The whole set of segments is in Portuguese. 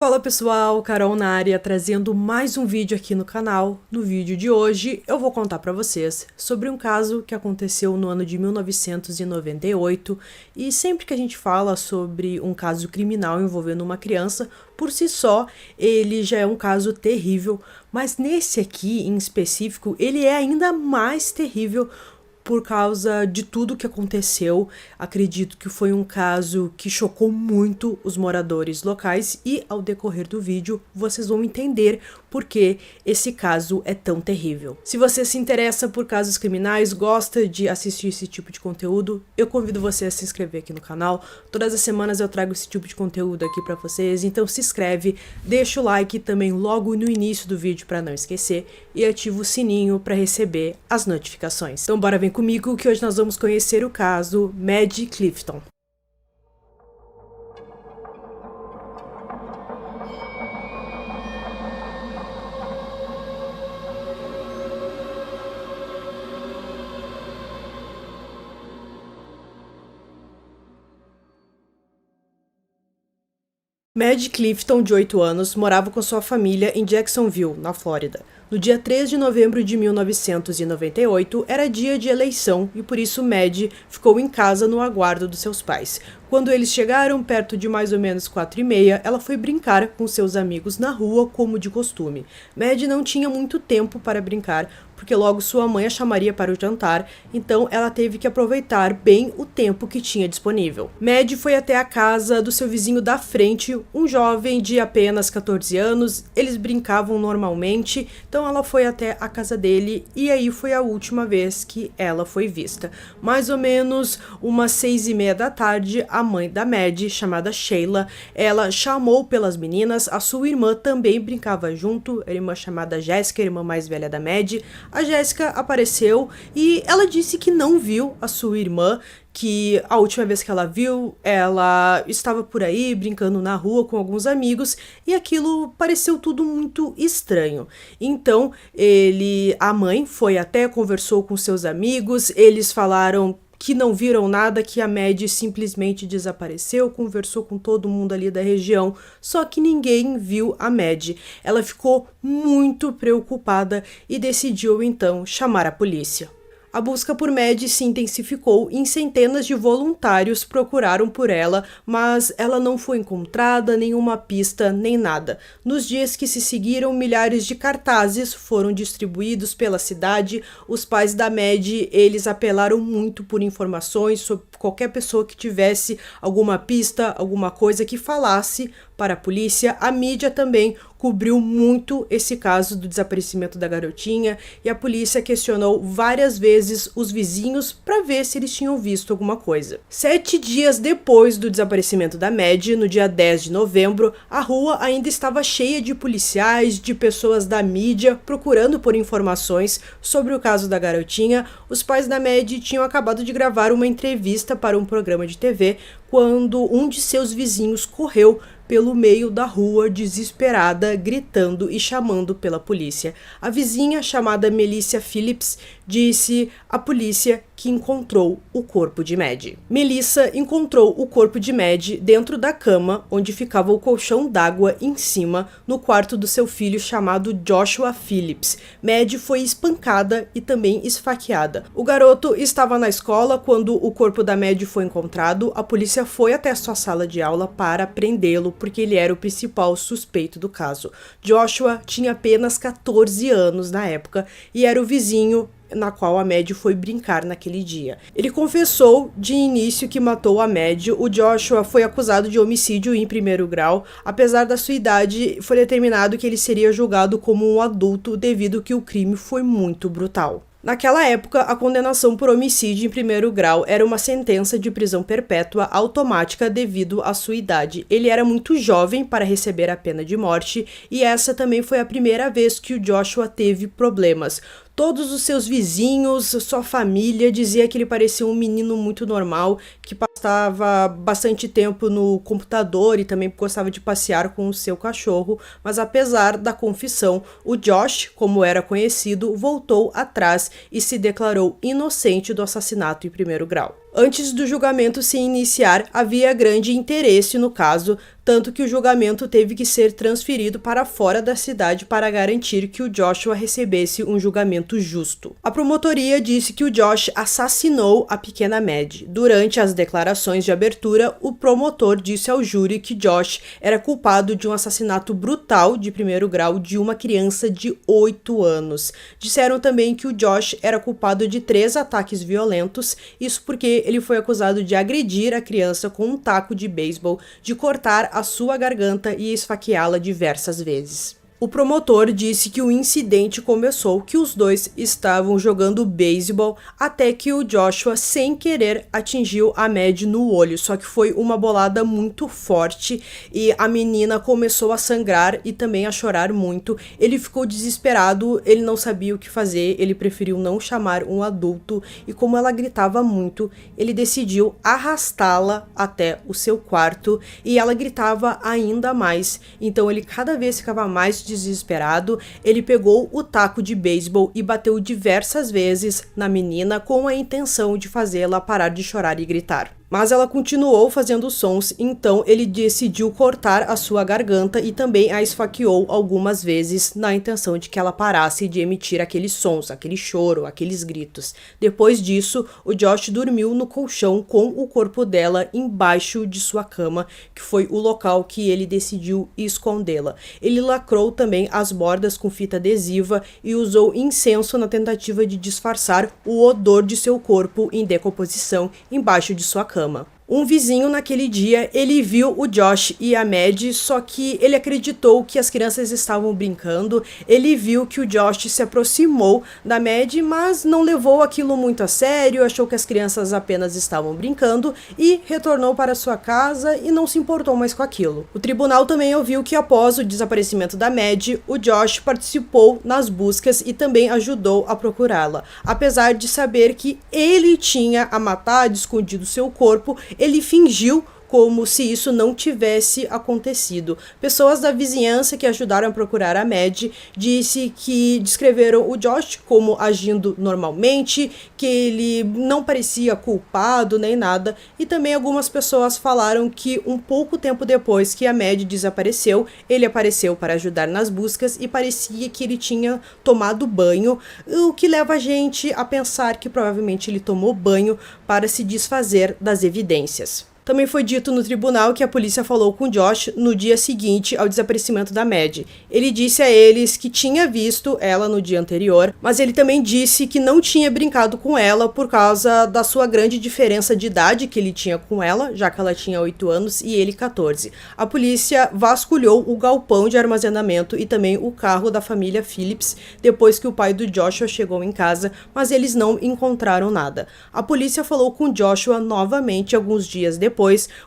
Fala pessoal, Carol na área, trazendo mais um vídeo aqui no canal. No vídeo de hoje eu vou contar para vocês sobre um caso que aconteceu no ano de 1998 e sempre que a gente fala sobre um caso criminal envolvendo uma criança, por si só ele já é um caso terrível, mas nesse aqui em específico ele é ainda mais terrível por causa de tudo que aconteceu. Acredito que foi um caso que chocou muito os moradores locais e ao decorrer do vídeo vocês vão entender por que esse caso é tão terrível. Se você se interessa por casos criminais, gosta de assistir esse tipo de conteúdo, eu convido você a se inscrever aqui no canal. Todas as semanas eu trago esse tipo de conteúdo aqui pra vocês, então se inscreve, deixa o like também logo no início do vídeo para não esquecer e ativa o sininho para receber as notificações. Então bora vir comigo que hoje nós vamos conhecer o caso Maddie Clifton. Maddie Clifton, de 8 anos, morava com sua família em Jacksonville, na Flórida. No dia 3 de novembro de 1998, era dia de eleição e por isso Maddie ficou em casa no aguardo dos seus pais. Quando eles chegaram perto de mais ou menos 4h30, ela foi brincar com seus amigos na rua como de costume. Maddie não tinha muito tempo para brincar, porque logo sua mãe a chamaria para o jantar, então ela teve que aproveitar bem o tempo que tinha disponível. Maddie foi até a casa do seu vizinho da frente, um jovem de apenas 14 anos, eles brincavam normalmente, então ela foi até a casa dele e aí foi a última vez que ela foi vista. Mais ou menos umas 6h30 da tarde, a mãe da Maddie, chamada Sheila, ela chamou pelas meninas, a sua irmã também brincava junto, a irmã chamada Jéssica, a irmã mais velha da Maddie. A Jéssica apareceu e ela disse que não viu a sua irmã, que a última vez que ela viu, ela estava por aí brincando na rua com alguns amigos e aquilo pareceu tudo muito estranho. Então, a mãe foi até, conversou com seus amigos, eles falaram que não viram nada, que a Maddie simplesmente desapareceu, conversou com todo mundo ali da região, só que ninguém viu a Maddie. Ela ficou muito preocupada e decidiu então chamar a polícia. A busca por Maddie se intensificou e centenas de voluntários procuraram por ela, mas ela não foi encontrada, nenhuma pista, nem nada. Nos dias que se seguiram, milhares de cartazes foram distribuídos pela cidade. Os pais da Maddie, eles apelaram muito por informações sobre qualquer pessoa que tivesse alguma pista, alguma coisa que falasse para a polícia. A mídia também cobriu muito esse caso do desaparecimento da garotinha e a polícia questionou várias vezes os vizinhos para ver se eles tinham visto alguma coisa. 7 dias depois do desaparecimento da Maddie, no dia 10 de novembro, a rua ainda estava cheia de policiais, de pessoas da mídia procurando por informações sobre o caso da garotinha. Os pais da Maddie tinham acabado de gravar uma entrevista para um programa de TV quando um de seus vizinhos correu pelo meio da rua desesperada, gritando e chamando pela polícia. A vizinha, chamada Melissa Phillips, disse à polícia que encontrou o corpo de Maddie. Melissa encontrou o corpo de Maddie dentro da cama, onde ficava o colchão d'água em cima, no quarto do seu filho chamado Joshua Phillips. Maddie foi espancada e também esfaqueada. O garoto estava na escola quando o corpo da Maddie foi encontrado. A polícia foi até sua sala de aula para prendê-lo, porque ele era o principal suspeito do caso. Joshua tinha apenas 14 anos na época e era o vizinho na qual a Maddie foi brincar naquele dia. Ele confessou de início que matou a Maddie. O Joshua foi acusado de homicídio em primeiro grau. Apesar da sua idade, foi determinado que ele seria julgado como um adulto devido que o crime foi muito brutal. Naquela época, a condenação por homicídio em primeiro grau era uma sentença de prisão perpétua automática devido à sua idade. Ele era muito jovem para receber a pena de morte e essa também foi a primeira vez que o Joshua teve problemas. Todos os seus vizinhos, sua família dizia que ele parecia um menino muito normal, que passava bastante tempo no computador e também gostava de passear com o seu cachorro, mas apesar da confissão, o Josh, como era conhecido, voltou atrás e se declarou inocente do assassinato em primeiro grau. Antes do julgamento se iniciar, havia grande interesse no caso, tanto que o julgamento teve que ser transferido para fora da cidade para garantir que o Joshua recebesse um julgamento justo. A promotoria disse que o Josh assassinou a pequena Maddie. Durante as declarações de abertura, o promotor disse ao júri que Josh era culpado de um assassinato brutal de primeiro grau de uma criança de 8 anos. Disseram também que o Josh era culpado de 3 ataques violentos, isso porque ele foi acusado de agredir a criança com um taco de beisebol, de cortar a sua garganta e esfaqueá-la diversas vezes. O promotor disse que o incidente começou que os dois estavam jogando beisebol até que o Joshua, sem querer, atingiu a Maddie no olho, só que foi uma bolada muito forte e a menina começou a sangrar e também a chorar muito. Ele ficou desesperado, ele não sabia o que fazer, ele preferiu não chamar um adulto e como ela gritava muito, ele decidiu arrastá-la até o seu quarto e ela gritava ainda mais, então ele cada vez ficava mais desesperado, ele pegou o taco de beisebol e bateu diversas vezes na menina com a intenção de fazê-la parar de chorar e gritar. Mas ela continuou fazendo sons, então ele decidiu cortar a sua garganta e também a esfaqueou algumas vezes na intenção de que ela parasse de emitir aqueles sons, aquele choro, aqueles gritos. Depois disso, o Josh dormiu no colchão com o corpo dela embaixo de sua cama, que foi o local que ele decidiu escondê-la. Ele lacrou também as bordas com fita adesiva e usou incenso na tentativa de disfarçar o odor de seu corpo em decomposição embaixo de sua cama. Um vizinho naquele dia, ele viu o Josh e a Maddie, só que ele acreditou que as crianças estavam brincando, ele viu que o Josh se aproximou da Maddie, mas não levou aquilo muito a sério, achou que as crianças apenas estavam brincando e retornou para sua casa e não se importou mais com aquilo. O tribunal também ouviu que após o desaparecimento da Maddie, o Josh participou nas buscas e também ajudou a procurá-la. Apesar de saber que ele tinha a matado, escondido seu corpo, ele fingiu como se isso não tivesse acontecido. Pessoas da vizinhança que ajudaram a procurar a Maddie disse que descreveram o Josh como agindo normalmente, que ele não parecia culpado nem nada, e também algumas pessoas falaram que um pouco tempo depois que a Maddie desapareceu, ele apareceu para ajudar nas buscas e parecia que ele tinha tomado banho, o que leva a gente a pensar que provavelmente ele tomou banho para se desfazer das evidências. Também foi dito no tribunal que a polícia falou com Josh no dia seguinte ao desaparecimento da Maddie. Ele disse a eles que tinha visto ela no dia anterior, mas ele também disse que não tinha brincado com ela por causa da sua grande diferença de idade que ele tinha com ela, já que ela tinha 8 anos e ele 14. A polícia vasculhou o galpão de armazenamento e também o carro da família Phillips depois que o pai do Joshua chegou em casa, mas eles não encontraram nada. A polícia falou com Joshua novamente alguns dias depois,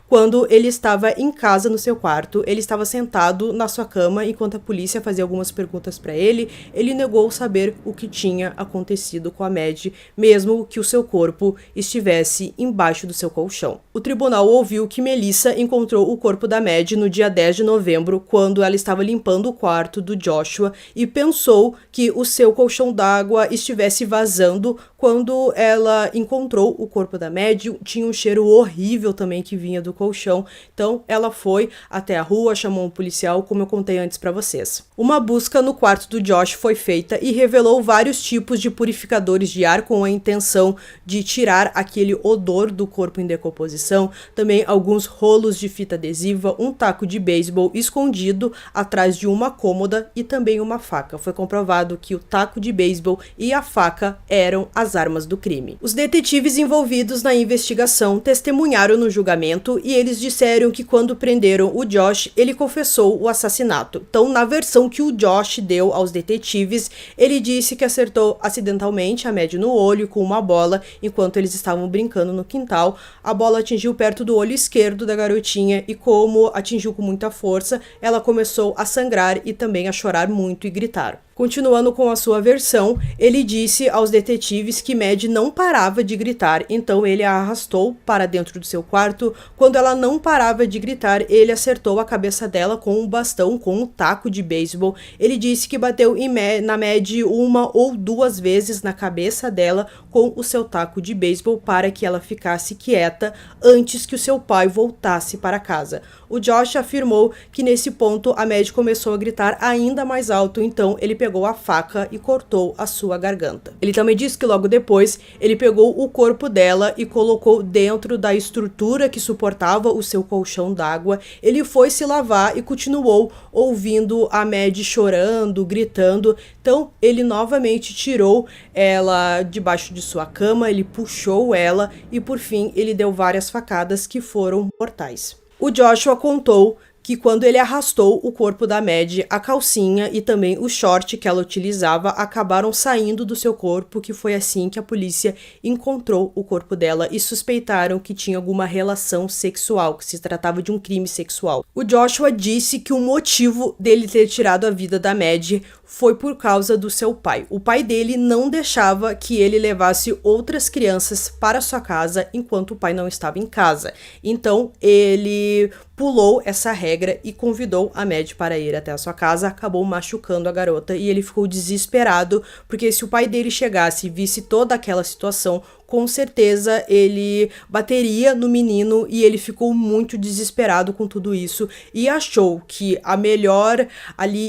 quando ele estava em casa no seu quarto. Ele estava sentado na sua cama enquanto a polícia fazia algumas perguntas para ele. Ele negou saber o que tinha acontecido com a Maddie, mesmo que o seu corpo estivesse embaixo do seu colchão. O tribunal ouviu que Melissa encontrou o corpo da Maddie no dia 10 de novembro, quando ela estava limpando o quarto do Joshua, e pensou que o seu colchão d'água estivesse vazando. Quando ela encontrou o corpo da Maddie, tinha um cheiro horrível também que vinha do colchão, então ela foi até a rua, chamou um policial, como eu contei antes para vocês. Uma busca no quarto do Josh foi feita e revelou vários tipos de purificadores de ar com a intenção de tirar aquele odor do corpo em decomposição, também alguns rolos de fita adesiva, um taco de beisebol escondido atrás de uma cômoda e também uma faca. Foi comprovado que o taco de beisebol e a faca eram as armas do crime. Os detetives envolvidos na investigação testemunharam no julgamento e eles disseram que quando prenderam o Josh, ele confessou o assassinato. Então, na versão que o Josh deu aos detetives, ele disse que acertou acidentalmente a Maddie no olho com uma bola enquanto eles estavam brincando no quintal. A bola atingiu perto do olho esquerdo da garotinha e, como atingiu com muita força, ela começou a sangrar e também a chorar muito e gritar. Continuando com a sua versão, ele disse aos detetives que Maddie não parava de gritar, então ele a arrastou para dentro do seu quarto. Quando ela não parava de gritar, ele acertou a cabeça dela com um bastão, com um taco de beisebol. Ele disse que bateu na Maddie 1 ou 2 vezes na cabeça dela com o seu taco de beisebol para que ela ficasse quieta antes que o seu pai voltasse para casa. O Josh afirmou que nesse ponto a Maddie começou a gritar ainda mais alto, então ele pegou a faca e cortou a sua garganta. Ele também disse que logo depois ele pegou o corpo dela e colocou dentro da estrutura que suportava o seu colchão d'água. Ele foi se lavar e continuou ouvindo a Maddie chorando, gritando. Então ele novamente tirou ela debaixo de sua cama, ele puxou ela e por fim ele deu várias facadas que foram mortais. O Joshua contou que quando ele arrastou o corpo da Maddie, a calcinha e também o short que ela utilizava acabaram saindo do seu corpo, que foi assim que a polícia encontrou o corpo dela e suspeitaram que tinha alguma relação sexual, que se tratava de um crime sexual. O Joshua disse que o motivo dele ter tirado a vida da Maddie foi por causa do seu pai. O pai dele não deixava que ele levasse outras crianças para sua casa enquanto o pai não estava em casa. Então ele pulou essa regra e convidou a Maddie para ir até a sua casa, acabou machucando a garota e ele ficou desesperado, porque se o pai dele chegasse e visse toda aquela situação, com certeza ele bateria no menino e ele ficou muito desesperado com tudo isso e achou que a melhor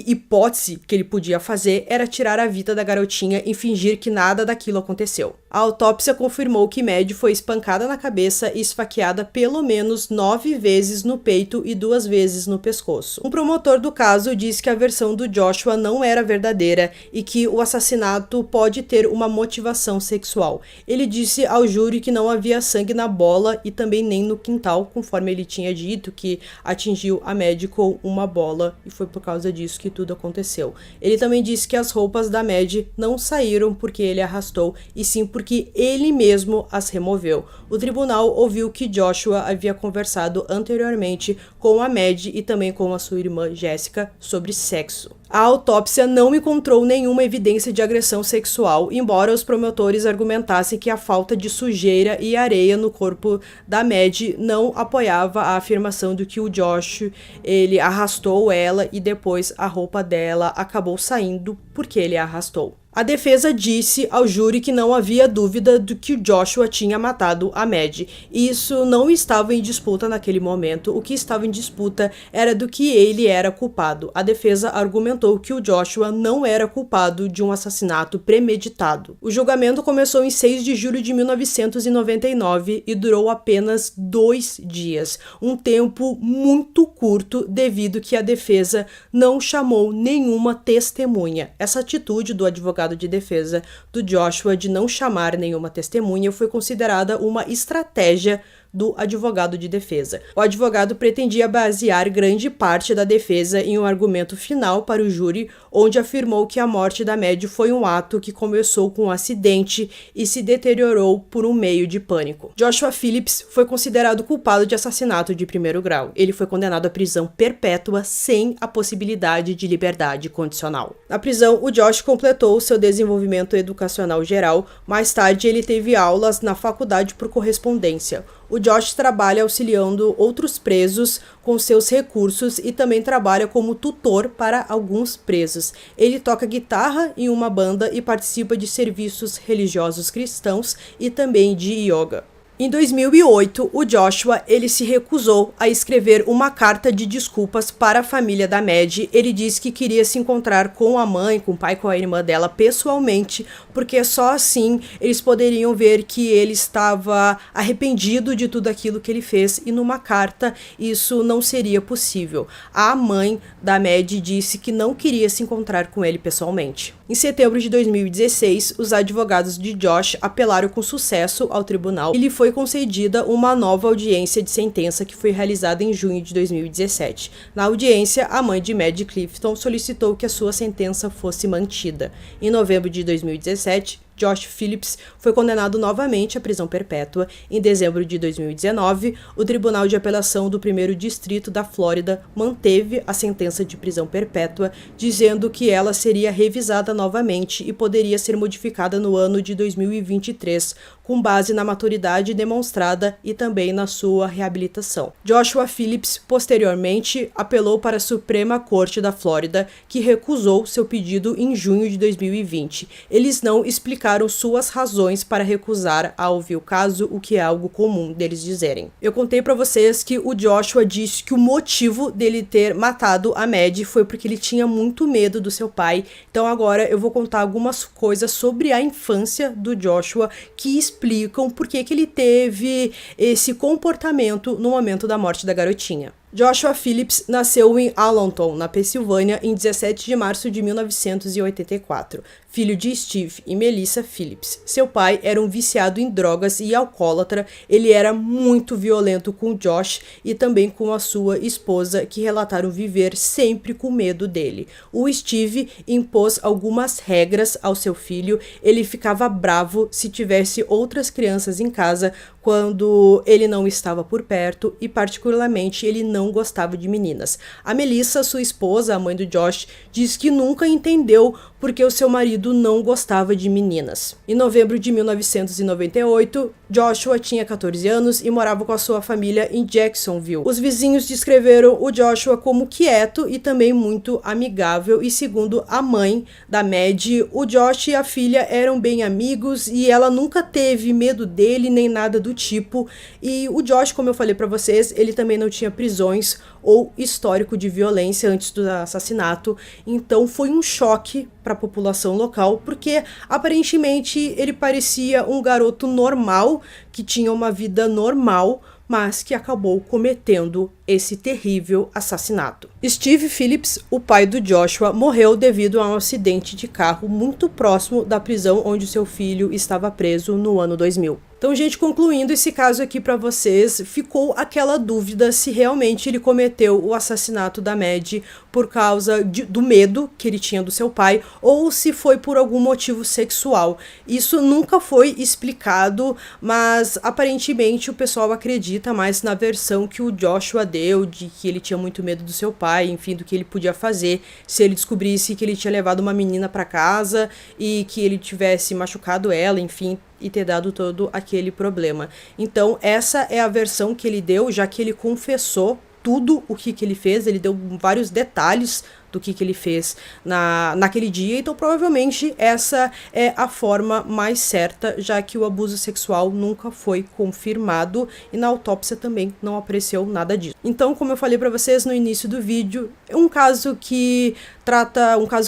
hipótese que ele podia fazer era tirar a vida da garotinha e fingir que nada daquilo aconteceu. A autópsia confirmou que Maddie foi espancada na cabeça e esfaqueada pelo menos 9 vezes no peito e 2 vezes no pescoço. Um promotor do caso disse que a versão do Joshua não era verdadeira e que o assassinato pode ter uma motivação sexual. Ele disse ao júri que não havia sangue na bola e também nem no quintal, conforme ele tinha dito, que atingiu a Maddie com uma bola e foi por causa disso que tudo aconteceu. Ele também disse que as roupas da Maddie não saíram porque ele arrastou, e sim porque ele mesmo as removeu. O tribunal ouviu que Joshua havia conversado anteriormente com a Maddie e também com a sua irmã Jessica sobre sexo. A autópsia não encontrou nenhuma evidência de agressão sexual, embora os promotores argumentassem que a falta de sujeira e areia no corpo da Maddie não apoiava a afirmação de que o Josh ele arrastou ela e depois a roupa dela acabou saindo porque ele a arrastou. A defesa disse ao júri que não havia dúvida de que Joshua tinha matado a Maddie. Isso não estava em disputa naquele momento. O que estava em disputa era do que ele era culpado. A defesa argumentou que o Joshua não era culpado de um assassinato premeditado. O julgamento começou em 6 de julho de 1999 e durou apenas 2 dias. Um tempo muito curto devido que a defesa não chamou nenhuma testemunha. Essa atitude do advogado de defesa do Joshua de não chamar nenhuma testemunha foi considerada uma estratégia do advogado de defesa. O advogado pretendia basear grande parte da defesa em um argumento final para o júri, onde afirmou que a morte da Maddie foi um ato que começou com um acidente e se deteriorou por um meio de pânico. Joshua Phillips foi considerado culpado de assassinato de 1º grau. Ele foi condenado à prisão perpétua sem a possibilidade de liberdade condicional. Na prisão, o Josh completou seu desenvolvimento educacional geral. Mais tarde, ele teve aulas na faculdade por correspondência. O Josh trabalha auxiliando outros presos com seus recursos e também trabalha como tutor para alguns presos. Ele toca guitarra em uma banda e participa de serviços religiosos cristãos e também de yoga. Em 2008, o Joshua ele se recusou a escrever uma carta de desculpas para a família da Maddie. Ele disse que queria se encontrar com a mãe, com o pai, com a irmã dela pessoalmente, porque só assim eles poderiam ver que ele estava arrependido de tudo aquilo que ele fez, e numa carta isso não seria possível. A mãe da Maddie disse que não queria se encontrar com ele pessoalmente. Em setembro de 2016, os advogados de Josh apelaram com sucesso ao tribunal e lhe foi concedida uma nova audiência de sentença que foi realizada em junho de 2017. Na audiência, a mãe de Maddie Clifton solicitou que a sua sentença fosse mantida. Em novembro de 2017, Josh Phillips foi condenado novamente à prisão perpétua. Em dezembro de 2019, o Tribunal de Apelação do 1º Distrito da Flórida manteve a sentença de prisão perpétua, dizendo que ela seria revisada novamente e poderia ser modificada no ano de 2023, com base na maturidade demonstrada e também na sua reabilitação. Joshua Phillips, posteriormente, apelou para a Suprema Corte da Flórida, que recusou seu pedido em junho de 2020. Eles não explicaram suas razões para recusar a ouvir o caso, o que é algo comum deles dizerem. Eu contei para vocês que o Joshua disse que o motivo dele ter matado a Maddie foi porque ele tinha muito medo do seu pai. Então agora eu vou contar algumas coisas sobre a infância do Joshua que explicam por que ele teve esse comportamento no momento da morte da garotinha. Joshua Phillips nasceu em Allentown, na Pensilvânia, em 17 de março de 1984, filho de Steve e Melissa Phillips. Seu pai era um viciado em drogas e alcoólatra. Ele era muito violento com Josh e também com a sua esposa, que relataram viver sempre com medo dele. O Steve impôs algumas regras ao seu filho. Ele ficava bravo se tivesse outras crianças em casa quando ele não estava por perto e, particularmente, ele não gostava de meninas. A Melissa, sua esposa, a mãe do Josh, diz que nunca entendeu porque o seu marido não gostava de meninas. Em novembro de 1998, Joshua tinha 14 anos e morava com a sua família em Jacksonville. Os vizinhos descreveram o Joshua como quieto e também muito amigável, e segundo a mãe da Maddie, o Josh e a filha eram bem amigos e ela nunca teve medo dele nem nada do tipo. E o Josh, como eu falei pra vocês, ele também não tinha prisões ou histórico de violência antes do assassinato, então foi um choque para a população local, porque aparentemente ele parecia um garoto normal, que tinha uma vida normal, mas que acabou cometendo esse terrível assassinato. Steve Phillips, o pai do Joshua, morreu devido a um acidente de carro muito próximo da prisão onde seu filho estava preso no ano 2000. Então, gente, concluindo esse caso aqui para vocês, ficou aquela dúvida se realmente ele cometeu o assassinato da Maddie por causa do medo que ele tinha do seu pai ou se foi por algum motivo sexual. Isso nunca foi explicado, mas aparentemente o pessoal acredita mais na versão que o Joshua deu, de que ele tinha muito medo do seu pai, enfim, do que ele podia fazer se ele descobrisse que ele tinha levado uma menina para casa e que ele tivesse machucado ela, enfim, e ter dado todo aquele problema. Então, essa é a versão que ele deu, já que ele confessou tudo o que ele fez, ele deu vários detalhes do que ele fez naquele dia, então provavelmente essa é a forma mais certa, já que o abuso sexual nunca foi confirmado e na autópsia também não apareceu nada disso. Então, como eu falei para vocês no início do vídeo, um caso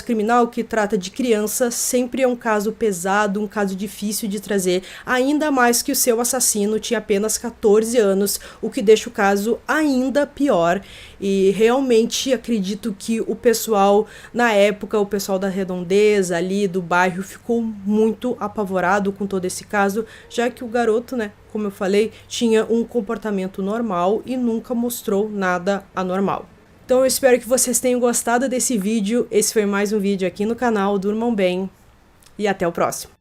criminal que trata de criança sempre é um caso pesado, um caso difícil de trazer, ainda mais que o seu assassino tinha apenas 14 anos, o que deixa o caso ainda pior. E realmente acredito que o pessoal, na época, o pessoal da redondeza ali, do bairro, ficou muito apavorado com todo esse caso, já que o garoto, né, como eu falei, tinha um comportamento normal e nunca mostrou nada anormal. Então eu espero que vocês tenham gostado desse vídeo. Esse foi mais um vídeo aqui no canal. Durmam bem e até o próximo.